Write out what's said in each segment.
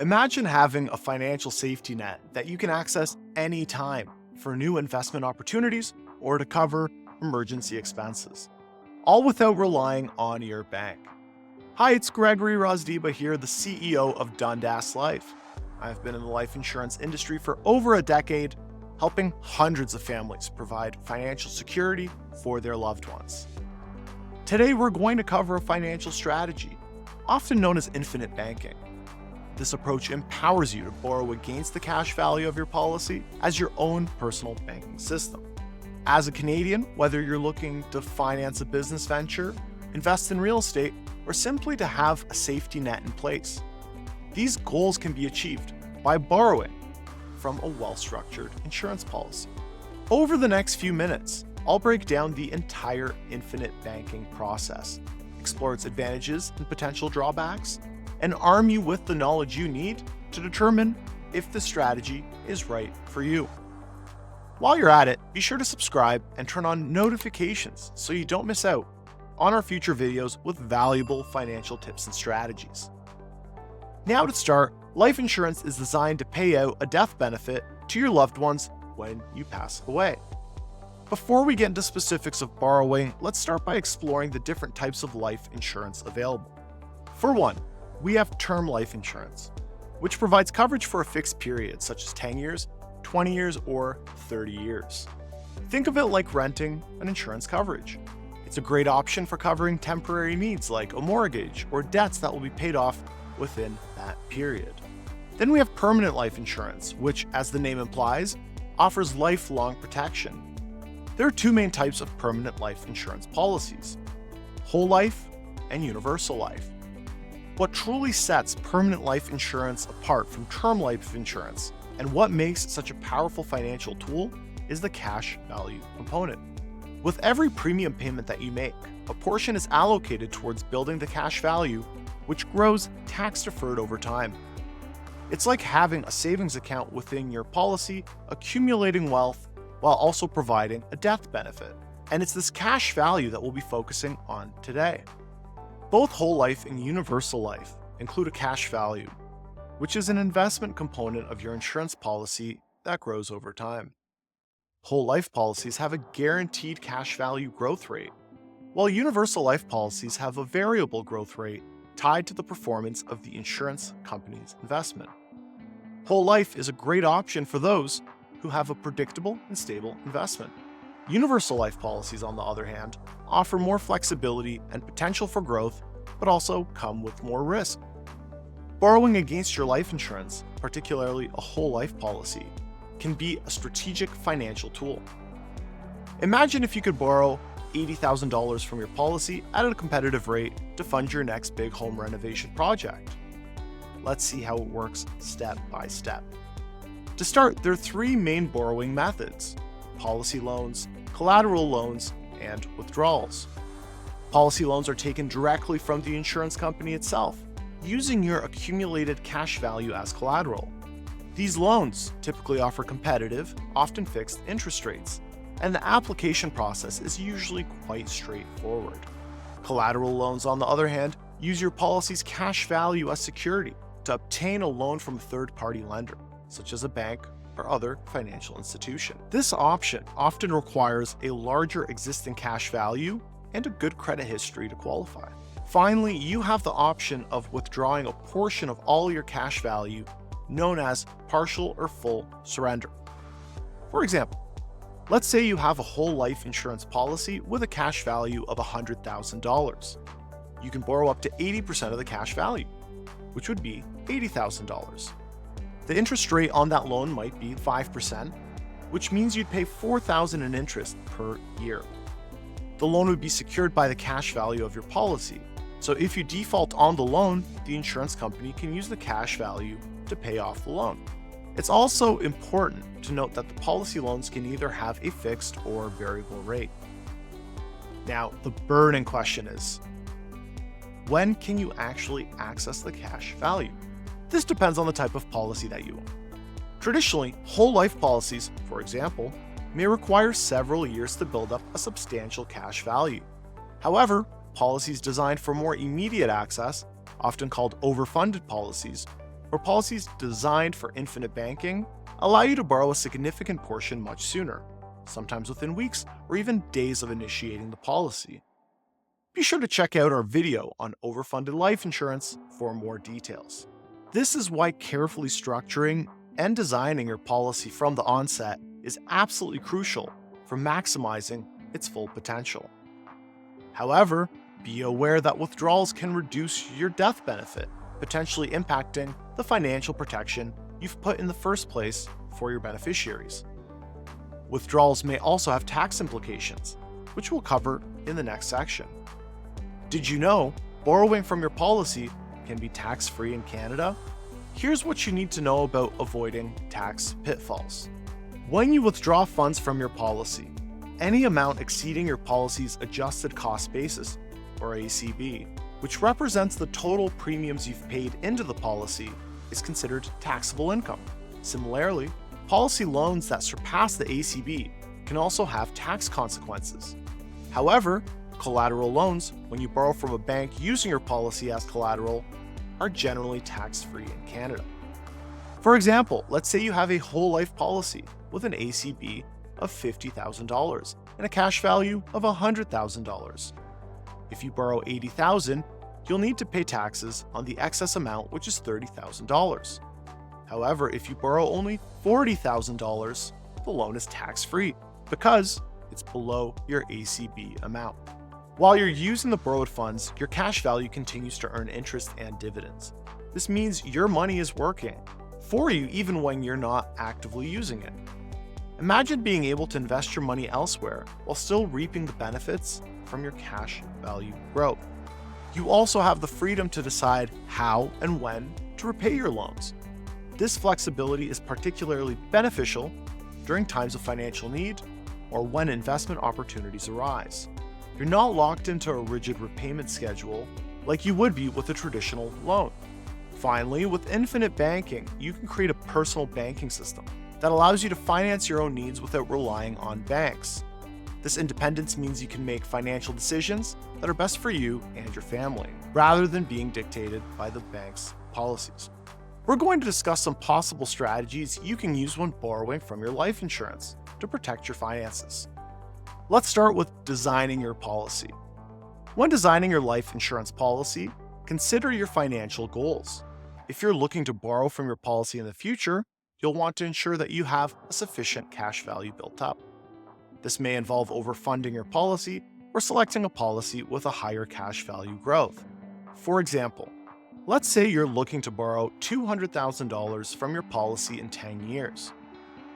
Imagine having a financial safety net that you can access anytime for new investment opportunities or to cover emergency expenses, all without relying on your bank. Hi, it's Gregory Rozdeba here, the CEO of Dundas Life. I've been in the life insurance industry for over a decade, helping hundreds of families provide financial security for their loved ones. Today, we're going to cover a financial strategy, often known as infinite banking. This approach empowers you to borrow against the cash value of your policy as your own personal banking system. As a Canadian, whether you're looking to finance a business venture, invest in real estate, or simply to have a safety net in place, these goals can be achieved by borrowing from a well-structured insurance policy. Over the next few minutes, I'll break down the entire infinite banking process, explore its advantages and potential drawbacks, and arm you with the knowledge you need to determine if the strategy is right for you. While you're at it, be sure to subscribe and turn on notifications so you don't miss out on our future videos with valuable financial tips and strategies. Now to start, life insurance is designed to pay out a death benefit to your loved ones when you pass away. Before we get into specifics of borrowing, let's start by exploring the different types of life insurance available. For one, we have term life insurance, which provides coverage for a fixed period such as 10 years, 20 years, or 30 years. Think of it like renting an insurance coverage. It's a great option for covering temporary needs like a mortgage or debts that will be paid off within that period. Then we have permanent life insurance, which, as the name implies, offers lifelong protection. There are two main types of permanent life insurance policies: whole life and universal life. What truly sets permanent life insurance apart from term life insurance and what makes it such a powerful financial tool is the cash value component. With every premium payment that you make, a portion is allocated towards building the cash value, which grows tax-deferred over time. It's like having a savings account within your policy, accumulating wealth while also providing a death benefit. And it's this cash value that we'll be focusing on today. Both whole life and universal life include a cash value, which is an investment component of your insurance policy that grows over time. Whole life policies have a guaranteed cash value growth rate, while universal life policies have a variable growth rate tied to the performance of the insurance company's investment. Whole life is a great option for those who have a predictable and stable investment. Universal life policies, on the other hand, offer more flexibility and potential for growth, but also come with more risk. Borrowing against your life insurance, particularly a whole life policy, can be a strategic financial tool. Imagine if you could borrow $80,000 from your policy at a competitive rate to fund your next big home renovation project. Let's see how it works step by step. To start, there are three main borrowing methods: policy loans, collateral loans, and withdrawals. Policy loans are taken directly from the insurance company itself, using your accumulated cash value as collateral. These loans typically offer competitive, often fixed interest rates, and the application process is usually quite straightforward. Collateral loans, on the other hand, use your policy's cash value as security to obtain a loan from a third-party lender, such as a bank or other financial institution. This option often requires a larger existing cash value and a good credit history to qualify. Finally, you have the option of withdrawing a portion of all your cash value, known as partial or full surrender. For example, let's say you have a whole life insurance policy with a cash value of $100,000. You can borrow up to 80% of the cash value, which would be $80,000. The interest rate on that loan might be 5%, which means you'd pay $4,000 in interest per year. The loan would be secured by the cash value of your policy, so if you default on the loan, the insurance company can use the cash value to pay off the loan. It's also important to note that the policy loans can either have a fixed or variable rate. Now, the burning question is, when can you actually access the cash value? This depends on the type of policy that you own. Traditionally, whole life policies, for example, may require several years to build up a substantial cash value. However, policies designed for more immediate access, often called overfunded policies, or policies designed for infinite banking allow you to borrow a significant portion much sooner, sometimes within weeks or even days of initiating the policy. Be sure to check out our video on overfunded life insurance for more details. This is why carefully structuring and designing your policy from the onset is absolutely crucial for maximizing its full potential. However, be aware that withdrawals can reduce your death benefit, potentially impacting the financial protection you've put in the first place for your beneficiaries. Withdrawals may also have tax implications, which we'll cover in the next section. Did you know borrowing from your policy can be tax-free in Canada? Here's what you need to know about avoiding tax pitfalls. When you withdraw funds from your policy, any amount exceeding your policy's adjusted cost basis, or ACB, which represents the total premiums you've paid into the policy, is considered taxable income. Similarly, policy loans that surpass the ACB can also have tax consequences. However, collateral loans, when you borrow from a bank using your policy as collateral, are generally tax-free in Canada. For example, let's say you have a whole life policy with an ACB of $50,000 and a cash value of $100,000. If you borrow $80,000, you'll need to pay taxes on the excess amount, which is $30,000. However, if you borrow only $40,000, the loan is tax-free because it's below your ACB amount. While you're using the borrowed funds, your cash value continues to earn interest and dividends. This means your money is working for you even when you're not actively using it. Imagine being able to invest your money elsewhere while still reaping the benefits from your cash value growth. You also have the freedom to decide how and when to repay your loans. This flexibility is particularly beneficial during times of financial need or when investment opportunities arise. You're not locked into a rigid repayment schedule like you would be with a traditional loan. Finally, with infinite banking, you can create a personal banking system that allows you to finance your own needs without relying on banks. This independence means you can make financial decisions that are best for you and your family, rather than being dictated by the bank's policies. We're going to discuss some possible strategies you can use when borrowing from your life insurance to protect your finances. Let's start with designing your policy. When designing your life insurance policy, consider your financial goals. If you're looking to borrow from your policy in the future, you'll want to ensure that you have a sufficient cash value built up. This may involve overfunding your policy or selecting a policy with a higher cash value growth. For example, let's say you're looking to borrow $200,000 from your policy in 10 years.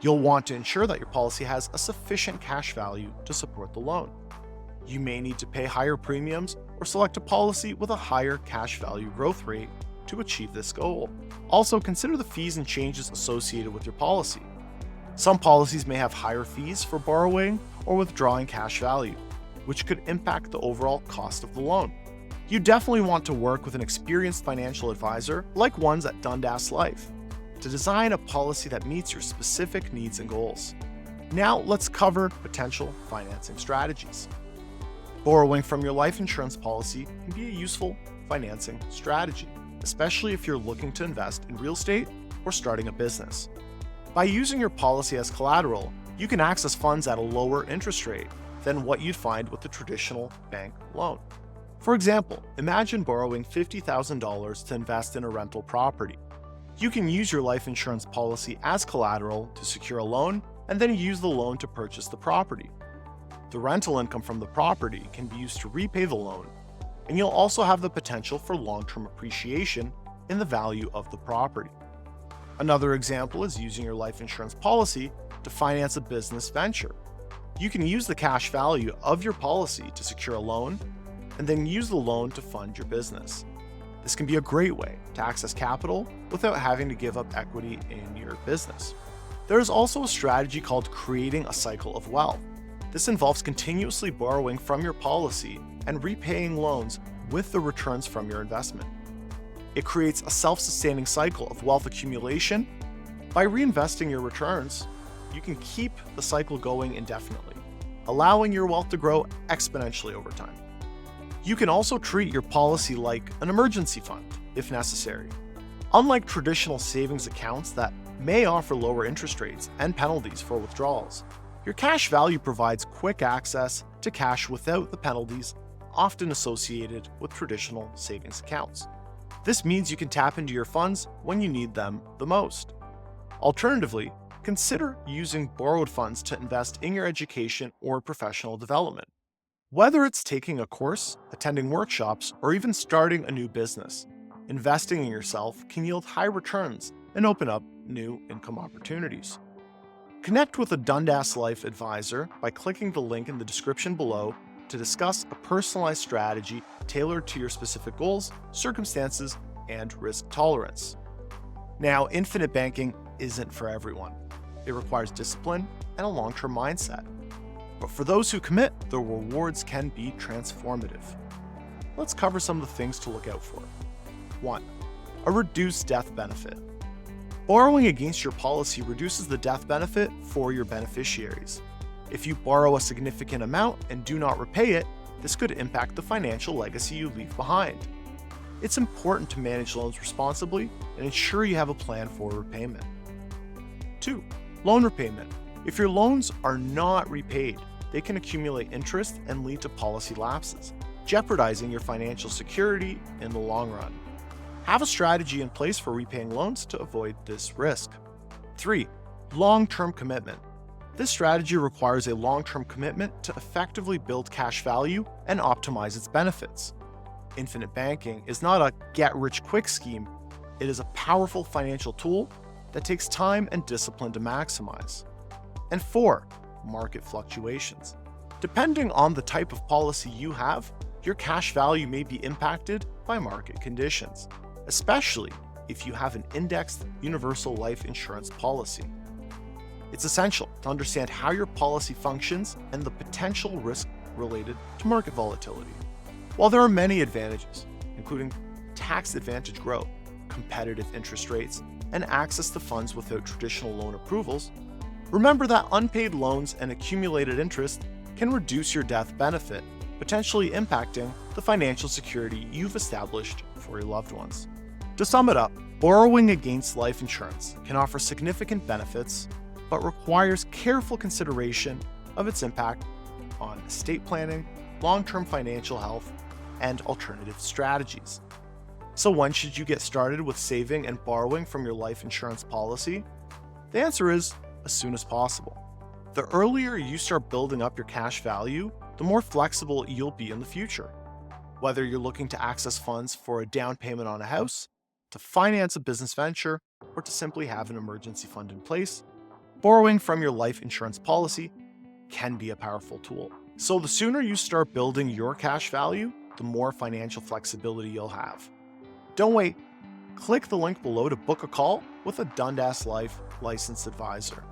You'll want to ensure that your policy has a sufficient cash value to support the loan. You may need to pay higher premiums or select a policy with a higher cash value growth rate to achieve this goal. Also, consider the fees and changes associated with your policy. Some policies may have higher fees for borrowing or withdrawing cash value, which could impact the overall cost of the loan. You definitely want to work with an experienced financial advisor like ones at Dundas Life to design a policy that meets your specific needs and goals. Now let's cover potential financing strategies. Borrowing from your life insurance policy can be a useful financing strategy, especially if you're looking to invest in real estate or starting a business. By using your policy as collateral, you can access funds at a lower interest rate than what you'd find with a traditional bank loan. For example, imagine borrowing $50,000 to invest in a rental property. You can use your life insurance policy as collateral to secure a loan and then use the loan to purchase the property. The rental income from the property can be used to repay the loan, and you'll also have the potential for long-term appreciation in the value of the property. Another example is using your life insurance policy to finance a business venture. You can use the cash value of your policy to secure a loan and then use the loan to fund your business. This can be a great way to access capital without having to give up equity in your business. There is also a strategy called creating a cycle of wealth. This involves continuously borrowing from your policy and repaying loans with the returns from your investment. It creates a self-sustaining cycle of wealth accumulation. By reinvesting your returns, you can keep the cycle going indefinitely, allowing your wealth to grow exponentially over time. You can also treat your policy like an emergency fund, if necessary. Unlike traditional savings accounts that may offer lower interest rates and penalties for withdrawals, your cash value provides quick access to cash without the penalties often associated with traditional savings accounts. This means you can tap into your funds when you need them the most. Alternatively, consider using borrowed funds to invest in your education or professional development. Whether it's taking a course, attending workshops, or even starting a new business, investing in yourself can yield high returns and open up new income opportunities. Connect with a Dundas Life advisor by clicking the link in the description below to discuss a personalized strategy tailored to your specific goals, circumstances, and risk tolerance. Now, infinite banking isn't for everyone. It requires discipline and a long-term mindset. But for those who commit, the rewards can be transformative. Let's cover some of the things to look out for. 1. A reduced death benefit. Borrowing against your policy reduces the death benefit for your beneficiaries. If you borrow a significant amount and do not repay it, this could impact the financial legacy you leave behind. It's important to manage loans responsibly and ensure you have a plan for repayment. 2. Loan repayment. If your loans are not repaid, they can accumulate interest and lead to policy lapses, jeopardizing your financial security in the long run. Have a strategy in place for repaying loans to avoid this risk. 3. Long-term commitment. This strategy requires a long-term commitment to effectively build cash value and optimize its benefits. Infinite banking is not a get-rich-quick scheme. It is a powerful financial tool that takes time and discipline to maximize. And 4. Market fluctuations. Depending on the type of policy you have, your cash value may be impacted by market conditions, especially if you have an indexed universal life insurance policy. It's essential to understand how your policy functions and the potential risk related to market volatility. While there are many advantages, including tax advantage growth, competitive interest rates, and access to funds without traditional loan approvals, remember that unpaid loans and accumulated interest can reduce your death benefit, potentially impacting the financial security you've established for your loved ones. To sum it up, borrowing against life insurance can offer significant benefits, but requires careful consideration of its impact on estate planning, long-term financial health, and alternative strategies. So when should you get started with saving and borrowing from your life insurance policy? The answer is as soon as possible. The earlier you start building up your cash value, the more flexible you'll be in the future. Whether you're looking to access funds for a down payment on a house, to finance a business venture, or to simply have an emergency fund in place, borrowing from your life insurance policy can be a powerful tool. So the sooner you start building your cash value, the more financial flexibility you'll have. Don't wait. Click the link below to book a call with a Dundas Life licensed advisor,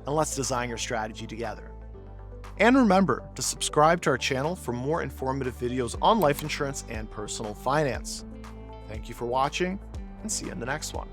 and let's design your strategy together. And remember to subscribe to our channel for more informative videos on life insurance and personal finance. Thank you for watching, and see you in the next one.